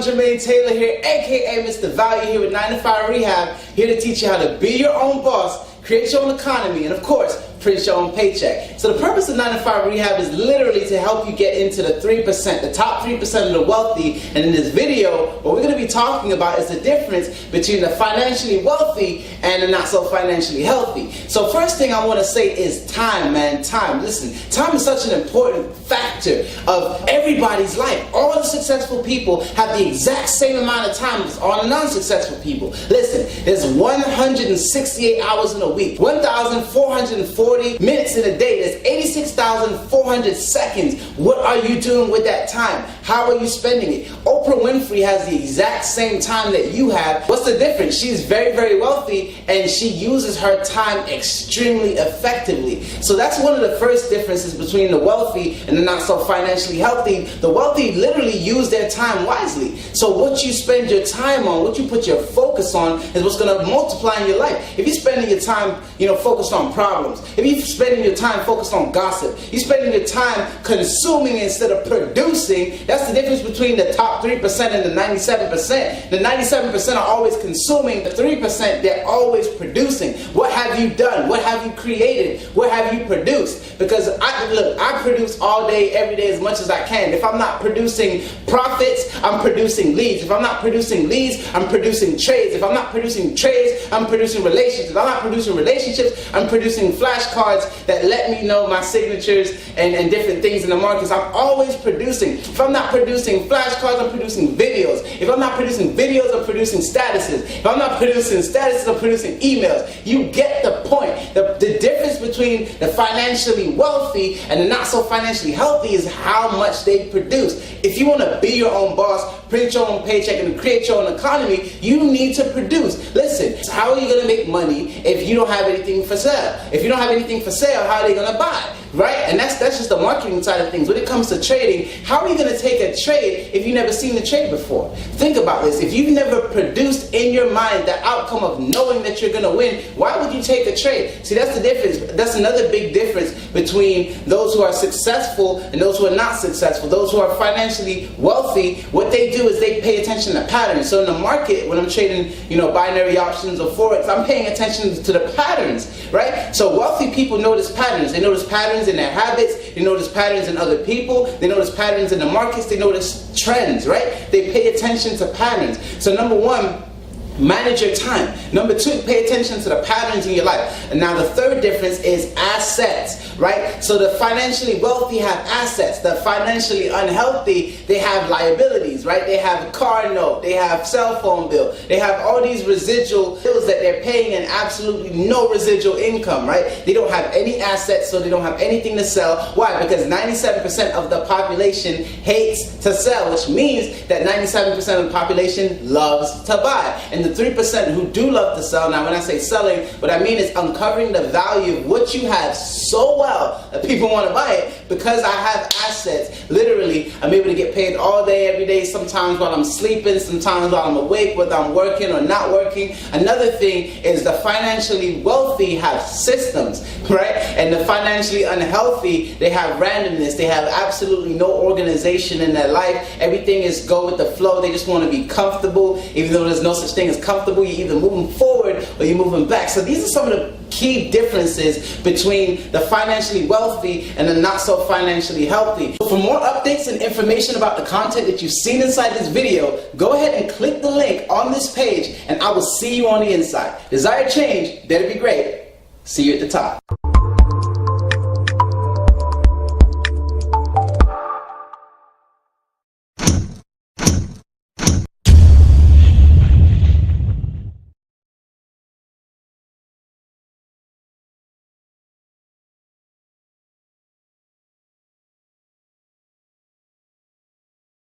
everyone, Jermaine Taylor here, aka Mr. Value here with 9 to 5 Rehab, here to teach you how to be your own boss, create your own economy, and of course, print your own paycheck. So the purpose of 9 to 5 Rehab is literally to help you get into the 3%, the top 3% of the wealthy. And in this video, what we're going to be talking about is the difference between the financially wealthy and the not so financially healthy. So first thing I want to say is time, man. Time. Listen, time is such an important factor of everybody's life. All the successful people have the exact same amount of time as all the non-successful people. Listen, there's 168 hours in a week, 1,440 minutes in a day. There's 86,400 seconds. What are you doing with that time? How are you spending it? Oprah Winfrey has the exact same time that you have. What's the difference? She's very, very wealthy and she uses her time extremely effectively. So that's one of the first differences between the wealthy and the not so financially healthy. The wealthy literally use their time wisely. So what you spend your time on, what you put your focus on, is what's going to multiply in your life. If you're spending your time, focused on problems, if you're spending your time focused on gossip, you're spending your time consuming instead of producing, that's the difference between the top 3% and the 97%. The 97% are always consuming, the 3%, they're always producing. What have you done? What have you created? What have you produced? Because I produce all day, every day as much as I can. If I'm not producing profits, I'm producing leads. If I'm not producing leads, I'm producing trades. If I'm not producing trades, I'm producing relationships. If I'm not producing relationships, I'm producing flashcards that let me know my signatures and different things in the markets. I'm always producing. If I'm not producing flashcards, I'm producing videos. If I'm not producing videos, I'm producing statuses. If I'm not producing statuses, I'm producing emails. You get the point. The difference between the financially wealthy and the not so financially healthy is how much they produce. If you want to be your own boss, print your own paycheck, and create your own economy, you need to produce. Listen, how are you going to make money if you don't have anything for sale? If you don't have anything for sale, how are they going to buy? Right? And that's just the marketing side of things. When it comes to trading, how are you going to take a trade if you've never seen the trade before? Think about this. If you've never produced in your mind the outcome of knowing that you're going to win, why would you take a trade? See, that's the difference. That's another big difference between those who are successful and those who are not successful. Those who are financially wealthy, what they do is they pay attention to patterns. So in the market, when I'm trading, binary options or forex, I'm paying attention to the patterns, right? So wealthy people notice patterns. They notice patterns in their habits. They notice patterns in other people. They notice patterns in the markets. They notice trends, right? They pay attention to patterns. So number one, manage your time. Number two, pay attention to the patterns in your life. And now the third difference is assets, right? So the financially wealthy have assets. The financially unhealthy, they have liabilities, right? They have a car note, they have cell phone bill, they have all these residual bills that they're paying and absolutely no residual income, right? They don't have any assets, so they don't have anything to sell. Why? Because 97% of the population hates to sell, which means that 97% of the population loves to buy. And the 3% who do love to sell, now when I say selling, what I mean is uncovering the value of what you have so well that people want to buy it. Because I have assets, literally, I'm able to get paid all day, every day, sometimes while I'm sleeping, sometimes while I'm awake, whether I'm working or not working. Another thing is the financially wealthy have systems, right? And the financially unhealthy, they have randomness. They have absolutely no organization in their life. Everything is go with the flow. They just want to be comfortable, even though there's no such thing as comfortable. You're either moving forward or you're moving back. So these are some of the key differences between the financially wealthy and the not so financially healthy. For more updates and information about the content that you've seen inside this video, go ahead and click the link on this page and I will see you on the inside. Desired change, that'd be great. See you at the top.